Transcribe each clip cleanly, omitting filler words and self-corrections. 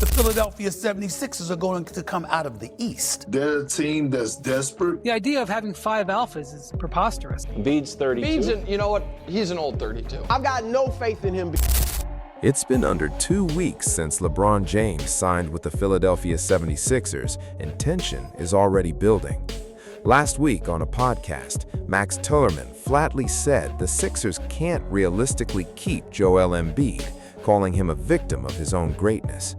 The Philadelphia 76ers are going to come out of the East. They're a team that's desperate. The idea of having 5 alphas is preposterous. Embiid's 32. Embiid's, you know what? He's an old 32. I've got no faith in him. It's been under 2 weeks since LeBron James signed with the Philadelphia 76ers, and tension is already building. Last week on a podcast, Max Kellerman flatly said the Sixers can't realistically keep Joel Embiid, calling him a victim of his own greatness.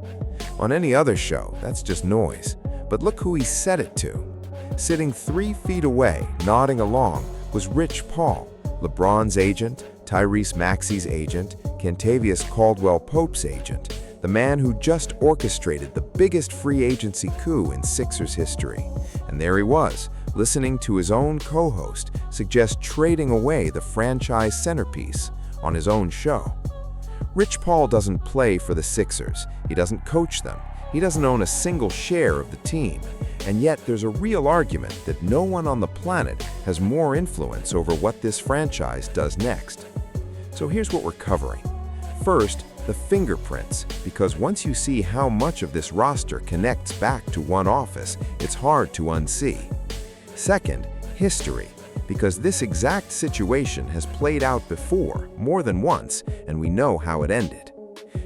On any other show, that's just noise. But look who he said it to. Sitting 3 feet away, nodding along, was Rich Paul, LeBron's agent, Tyrese Maxey's agent, Kentavious Caldwell-Pope's agent, the man who just orchestrated the biggest free agency coup in Sixers history. And there he was, listening to his own co-host suggest trading away the franchise centerpiece on his own show. Rich Paul doesn't play for the Sixers, he doesn't coach them, he doesn't own a single share of the team, and yet there's a real argument that no one on the planet has more influence over what this franchise does next. So here's what we're covering. First, the fingerprints, because once you see how much of this roster connects back to one office, it's hard to unsee. Second, history, because this exact situation has played out before, more than once, and we know how it ended.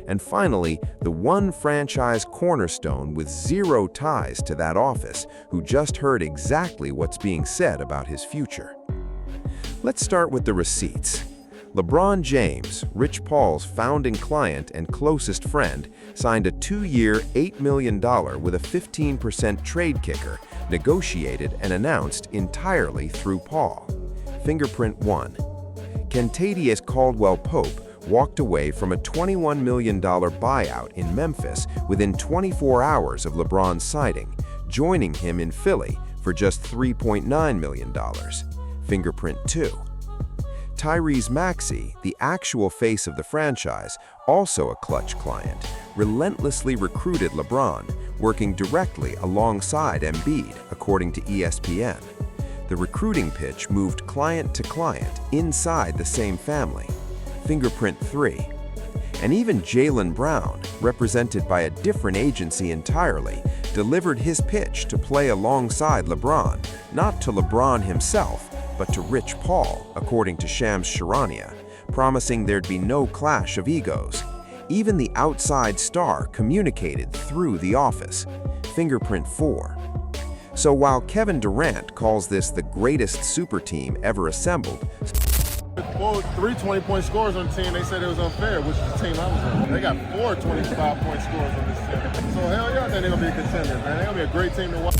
And finally, the one franchise cornerstone with 0 ties to that office, who just heard exactly what's being said about his future. Let's start with the receipts. LeBron James, Rich Paul's founding client and closest friend, signed a 2-year, $8 million with a 15% trade kicker, negotiated and announced entirely through Paul. Fingerprint 1. Kentavious Caldwell-Pope walked away from a $21 million buyout in Memphis within 24 hours of LeBron's signing, joining him in Philly for just $3.9 million. Fingerprint 2. Tyrese Maxey, the actual face of the franchise, also a clutch client, relentlessly recruited LeBron, working directly alongside Embiid, according to ESPN. The recruiting pitch moved client to client inside the same family. Fingerprint 3. And even Jaylen Brown, represented by a different agency entirely, delivered his pitch to play alongside LeBron, not to LeBron himself, but to Rich Paul, according to Shams Charania, promising there'd be no clash of egos. Even the outside star communicated through the office. Fingerprint 4. So while Kevin Durant calls this the greatest super team ever assembled, Well, 3 20-point scores on the team, they said it was unfair, which is the team I was on. They got 4 25-point scores on this team. So hell yeah, I think they're going to be a contender, man. They're going to be a great team to watch.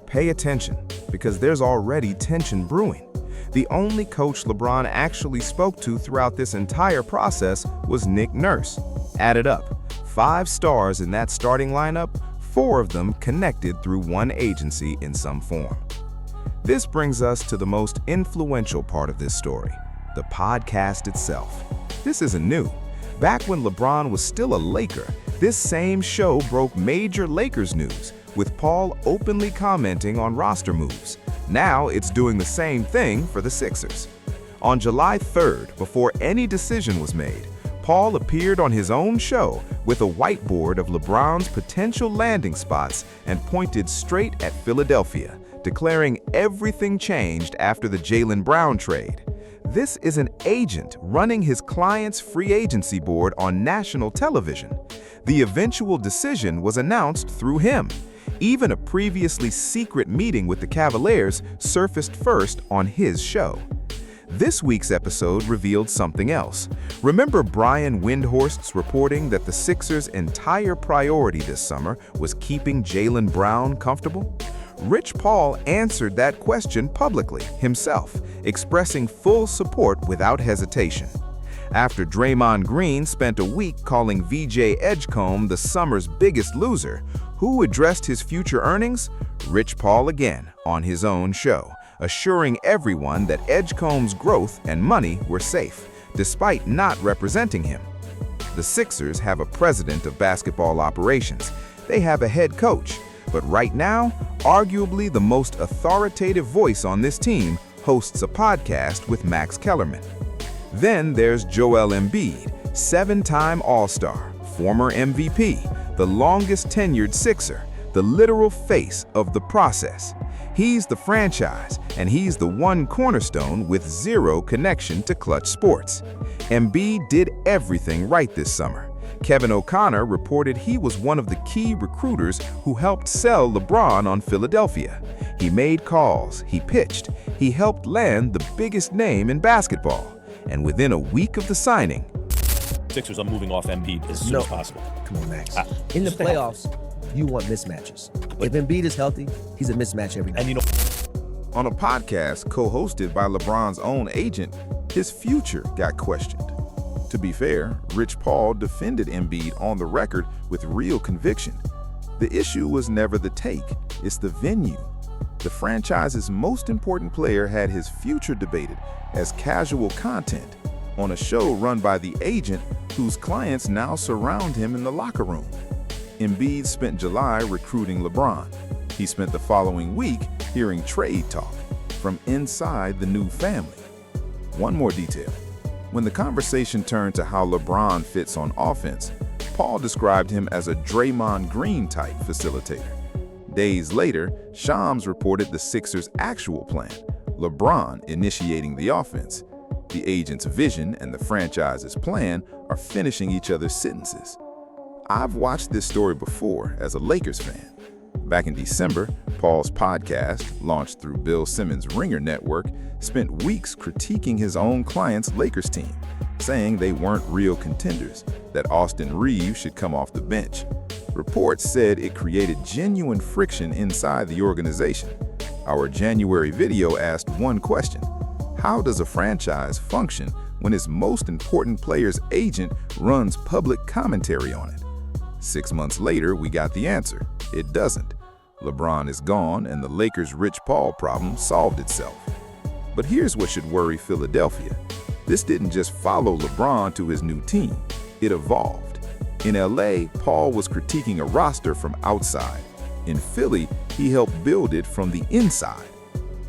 Pay attention, because there's already tension brewing. The only coach LeBron actually spoke to throughout this entire process was Nick Nurse. Added up, 5 stars in that starting lineup, 4 of them connected through one agency in some form. This brings us to the most influential part of this story, the podcast itself. This isn't new. Back when LeBron was still a Laker, this same show broke major Lakers news, with Paul openly commenting on roster moves. Now it's doing the same thing for the Sixers. On July 3rd, before any decision was made, Paul appeared on his own show with a whiteboard of LeBron's potential landing spots and pointed straight at Philadelphia, declaring everything changed after the Jaylen Brown trade. This is an agent running his client's free agency board on national television. The eventual decision was announced through him. Even a previously secret meeting with the Cavaliers surfaced first on his show. This week's episode revealed something else. Remember Brian Windhorst's reporting that the Sixers' entire priority this summer was keeping Jaylen Brown comfortable? Rich Paul answered that question publicly himself, expressing full support without hesitation. After Draymond Green spent a week calling VJ Edgecombe the summer's biggest loser, who addressed his future earnings? Rich Paul again on his own show, assuring everyone that Edgecombe's growth and money were safe, despite not representing him. The Sixers have a president of basketball operations. They have a head coach. But right now, arguably the most authoritative voice on this team hosts a podcast with Max Kellerman. Then there's Joel Embiid, 7-time All-Star, former MVP, the longest tenured Sixer, the literal face of the process. He's the franchise, and he's the one cornerstone with zero connection to clutch sports. Embiid did everything right this summer. Kevin O'Connor reported he was one of the key recruiters who helped sell LeBron on Philadelphia. He made calls, he pitched, he helped land the biggest name in basketball. And within a week of the signing, Sixers are moving off Embiid as soon as possible. Come on, Max. In the playoffs, you want mismatches. If Embiid is healthy, he's a mismatch every night. And you know, on a podcast co-hosted by LeBron's own agent, his future got questioned. To be fair, Rich Paul defended Embiid on the record with real conviction. The issue was never the take, it's the venue. The franchise's most important player had his future debated as casual content on a show run by the agent whose clients now surround him in the locker room. Embiid spent July recruiting LeBron. He spent the following week hearing trade talk from inside the new family. One more detail. When the conversation turned to how LeBron fits on offense, Paul described him as a Draymond Green-type facilitator. Days later, Shams reported the Sixers' actual plan, LeBron initiating the offense. The agent's vision and the franchise's plan are finishing each other's sentences. I've watched this story before as a Lakers fan. Back in December, Paul's podcast, launched through Bill Simmons' Ringer Network, spent weeks critiquing his own client's Lakers team, saying they weren't real contenders, that Austin Reeves should come off the bench. Reports said it created genuine friction inside the organization. Our January video asked one question: how does a franchise function when its most important player's agent runs public commentary on it? 6 months later, we got the answer. It doesn't. LeBron is gone, and the Lakers' Rich Paul problem solved itself. But here's what should worry Philadelphia. This didn't just follow LeBron to his new team. It evolved. In LA, Paul was critiquing a roster from outside. In Philly, he helped build it from the inside.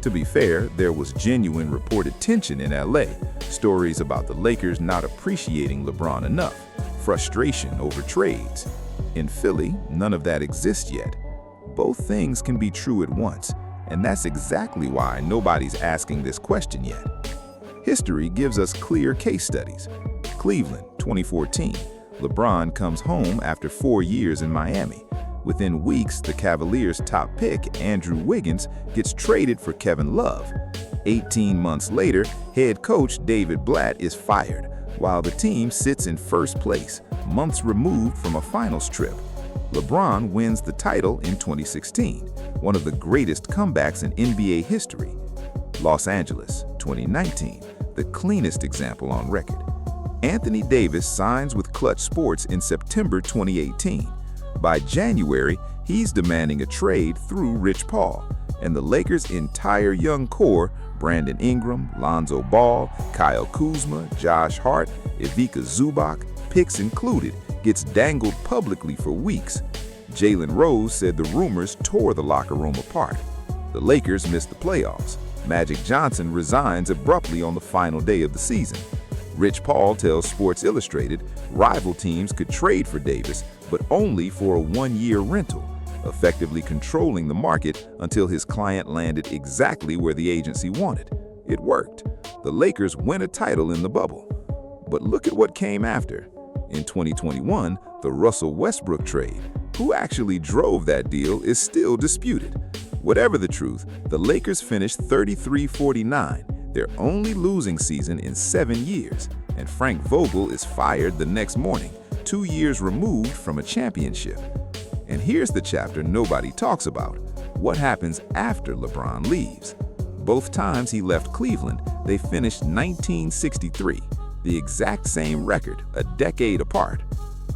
To be fair, there was genuine reported tension in LA, stories about the Lakers not appreciating LeBron enough, frustration over trades. In Philly, none of that exists yet. Both things can be true at once, and that's exactly why nobody's asking this question yet. History gives us clear case studies. Cleveland, 2014. LeBron comes home after 4 years in Miami. Within weeks, the Cavaliers' top pick, Andrew Wiggins, gets traded for Kevin Love. 18 months later, head coach David Blatt is fired, while the team sits in first place, months removed from a finals trip. LeBron wins the title in 2016, one of the greatest comebacks in NBA history. Los Angeles, 2019, the cleanest example on record. Anthony Davis signs with Clutch Sports in September 2018. By January, he's demanding a trade through Rich Paul, and the Lakers' entire young core, Brandon Ingram, Lonzo Ball, Kyle Kuzma, Josh Hart, Ivica Zubac, picks included, gets dangled publicly for weeks. Jalen Rose said the rumors tore the locker room apart. The Lakers missed the playoffs. Magic Johnson resigns abruptly on the final day of the season. Rich Paul tells Sports Illustrated rival teams could trade for Davis, but only for a one-year rental, effectively controlling the market until his client landed exactly where the agency wanted. It worked. The Lakers win a title in the bubble. But look at what came after. In 2021, the Russell Westbrook trade. Who actually drove that deal is still disputed. Whatever the truth, the Lakers finished 33-49, their only losing season in 7 years, and Frank Vogel is fired the next morning, 2 years removed from a championship. And here's the chapter nobody talks about: what happens after LeBron leaves. Both times he left Cleveland, they finished 1963, the exact same record, a decade apart.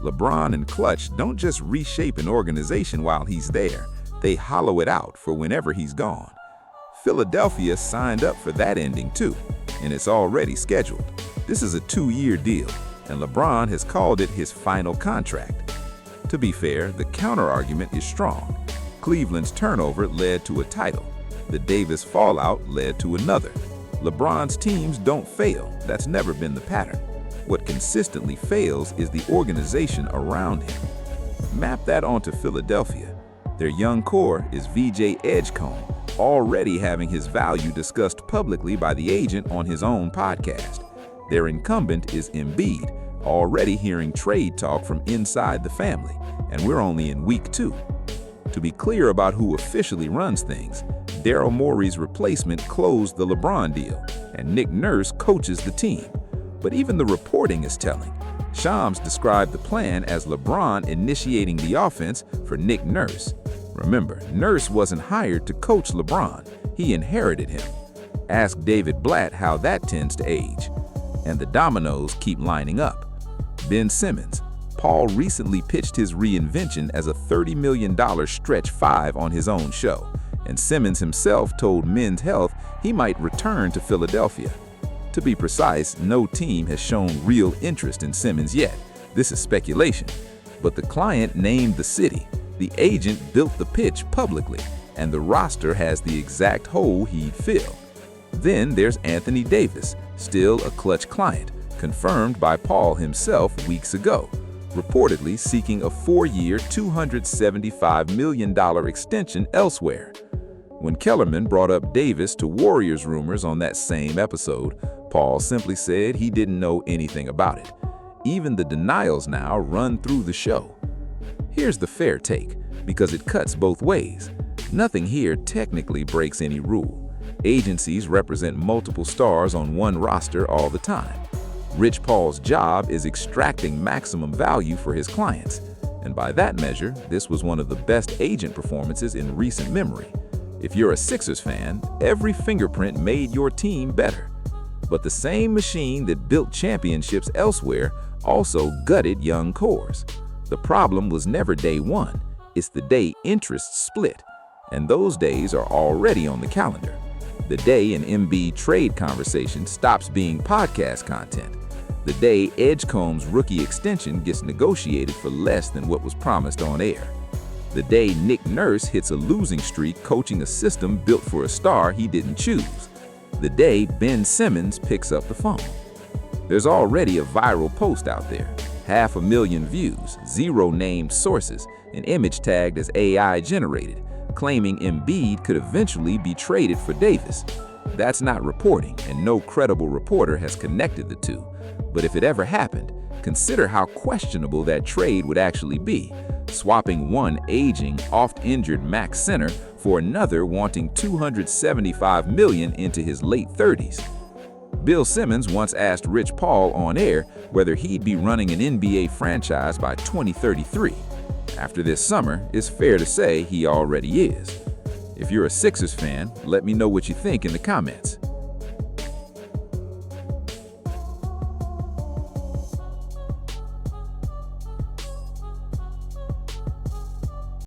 LeBron and Clutch don't just reshape an organization while he's there, they hollow it out for whenever he's gone. Philadelphia signed up for that ending too, and it's already scheduled. This is a 2-year deal, and LeBron has called it his final contract. To be fair, the counter-argument is strong. Cleveland's turnover led to a title. The Davis fallout led to another. LeBron's teams don't fail. That's never been the pattern. What consistently fails is the organization around him. Map that onto Philadelphia. Their young core is VJ Edgecombe, already having his value discussed publicly by the agent on his own podcast. Their incumbent is Embiid, already hearing trade talk from inside the family, and we're only in week 2. To be clear about who officially runs things, Daryl Morey's replacement closed the LeBron deal, and Nick Nurse coaches the team. But even the reporting is telling. Shams described the plan as LeBron initiating the offense for Nick Nurse. Remember, Nurse wasn't hired to coach LeBron, he inherited him. Ask David Blatt how that tends to age. And the dominoes keep lining up. Ben Simmons. Paul recently pitched his reinvention as a $30 million stretch 5 on his own show, and Simmons himself told Men's Health he might return to Philadelphia. To be precise, no team has shown real interest in Simmons yet. This is speculation. But the client named the city, the agent built the pitch publicly, and the roster has the exact hole he'd fill. Then there's Anthony Davis, still a clutch client, confirmed by Paul himself weeks ago, reportedly seeking a 4-year, $275 million extension elsewhere. When Kellerman brought up Davis to Warriors rumors on that same episode, Paul simply said he didn't know anything about it. Even the denials now run through the show. Here's the fair take, because it cuts both ways. Nothing here technically breaks any rule. Agencies represent multiple stars on one roster all the time. Rich Paul's job is extracting maximum value for his clients, and by that measure, this was one of the best agent performances in recent memory. If you're a Sixers fan, every fingerprint made your team better. But the same machine that built championships elsewhere also gutted young cores. The problem was never day one, it's the day interests split, and those days are already on the calendar. The day an Embiid trade conversation stops being podcast content. The day Edgecombe's rookie extension gets negotiated for less than what was promised on air. The day Nick Nurse hits a losing streak coaching a system built for a star he didn't choose. The day Ben Simmons picks up the phone. There's already a viral post out there, 500,000 views, 0 named sources, an image tagged as AI generated, claiming Embiid could eventually be traded for Davis. That's not reporting, and no credible reporter has connected the two. But if it ever happened, consider how questionable that trade would actually be, swapping one aging, oft-injured max center for another wanting $275 million into his late 30s. Bill Simmons once asked Rich Paul on air whether he'd be running an NBA franchise by 2033. After this summer, it's fair to say he already is. If you're a Sixers fan, let me know what you think in the comments.